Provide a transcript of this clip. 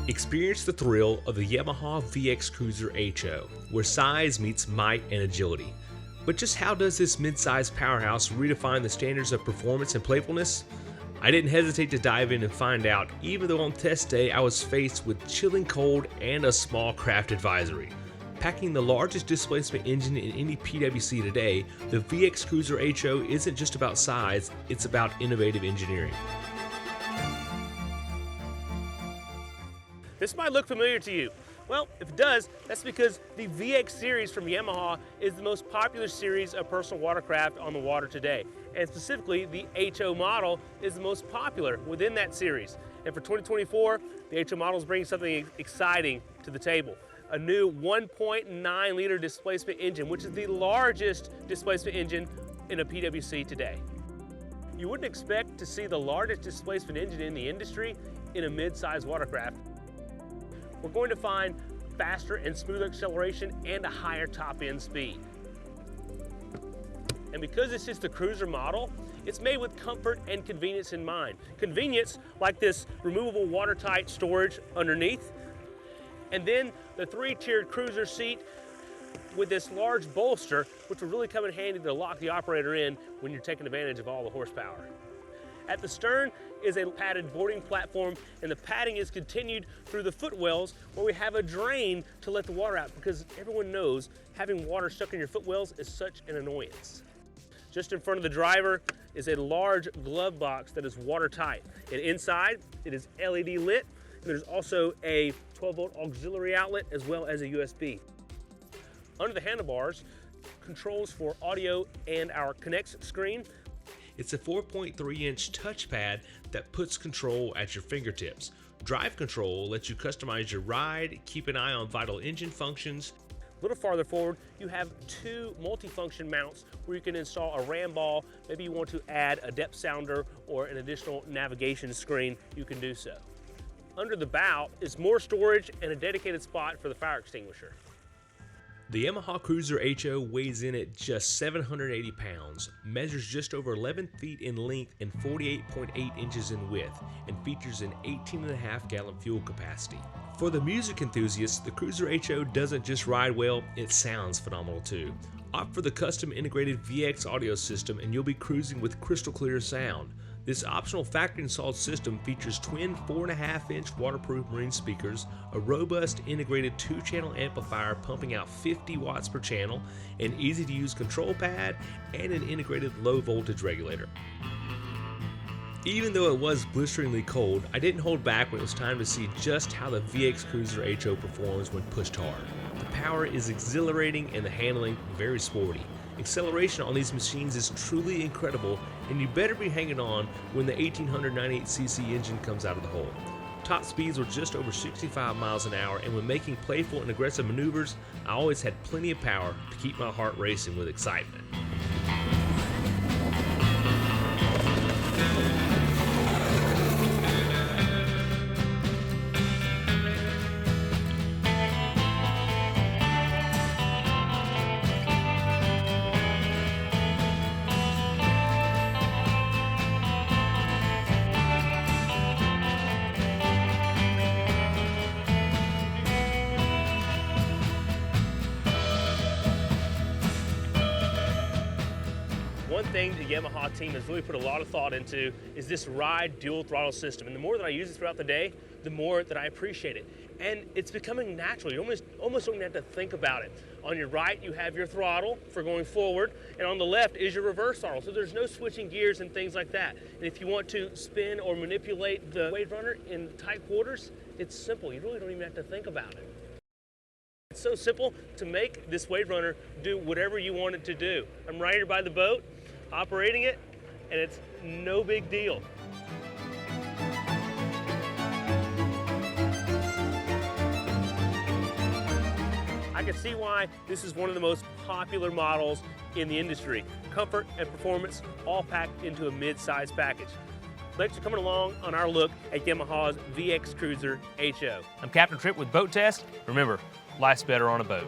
Experience the thrill of the Yamaha VX Cruiser HO, where size meets might and agility. But just how does this mid-size powerhouse redefine the standards of performance and playfulness? I didn't hesitate to dive in and find out, even though on test day I was faced with chilling cold and a small craft advisory. Packing the largest displacement engine in any PWC today, the VX Cruiser HO isn't just about size, it's about innovative engineering. This might look familiar to you. Well, if it does, that's because the VX series from Yamaha is the most popular series of personal watercraft on the water today. And specifically, the HO model is the most popular within that series. And for 2024, the HO model is bringing something exciting to the table. A new 1.9 liter displacement engine, which is the largest displacement engine in a PWC today. You wouldn't expect to see the largest displacement engine in the industry in a mid-size watercraft. We're going to find faster and smoother acceleration and a higher top end speed. And because this is the cruiser model, it's made with comfort and convenience in mind. Convenience, like this removable watertight storage underneath, and then the 3-tiered cruiser seat with this large bolster, which will really come in handy to lock the operator in when you're taking advantage of all the horsepower. At the stern is a padded boarding platform, and the padding is continued through the footwells where we have a drain to let the water out, because everyone knows having water stuck in your footwells is such an annoyance. Just in front of the driver is a large glove box that is watertight, and inside it is LED lit, and there's also a 12-volt auxiliary outlet as well as a USB. Under the handlebars, controls for audio and our Connects screen. It's a 4.3-inch touchpad that puts control at your fingertips. Drive control lets you customize your ride, keep an eye on vital engine functions. A little farther forward, you have 2 multifunction mounts where you can install a ram ball. Maybe you want to add a depth sounder or an additional navigation screen, you can do so. Under the bow is more storage and a dedicated spot for the fire extinguisher. The Yamaha Cruiser HO weighs in at just 780 pounds, measures just over 11 feet in length and 48.8 inches in width, and features an 18.5-gallon fuel capacity. For the music enthusiasts, the Cruiser HO doesn't just ride well, it sounds phenomenal too. Opt for the custom integrated VX audio system and you'll be cruising with crystal clear sound. This optional factory installed system features twin 4.5-inch waterproof marine speakers, a robust integrated 2-channel amplifier pumping out 50 watts per channel, an easy-to-use control pad, and an integrated low-voltage regulator. Even though it was blisteringly cold, I didn't hold back when it was time to see just how the VX Cruiser HO performs when pushed hard. The power is exhilarating and the handling very sporty. Acceleration on these machines is truly incredible, and you better be hanging on when the 1898cc engine comes out of the hole. Top speeds were just over 65 miles an hour, and when making playful and aggressive maneuvers, I always had plenty of power to keep my heart racing with excitement. One thing the Yamaha team has really put a lot of thought into is this ride dual throttle system. And the more that I use it throughout the day, the more that I appreciate it. And it's becoming natural. You almost don't have to think about it. On your right, you have your throttle for going forward, and on the left is your reverse throttle. So there's no switching gears and things like that. And if you want to spin or manipulate the Waverunner in tight quarters, it's simple. You really don't even have to think about it. It's so simple to make this Waverunner do whatever you want it to do. I'm right here by the boat, operating it, and it's no big deal. I can see why this is one of the most popular models in the industry. Comfort and performance all packed into a mid-size package. Thanks for coming along on our look at Yamaha's VX Cruiser HO. I'm Captain Trip with Boat Test. Remember, life's better on a boat.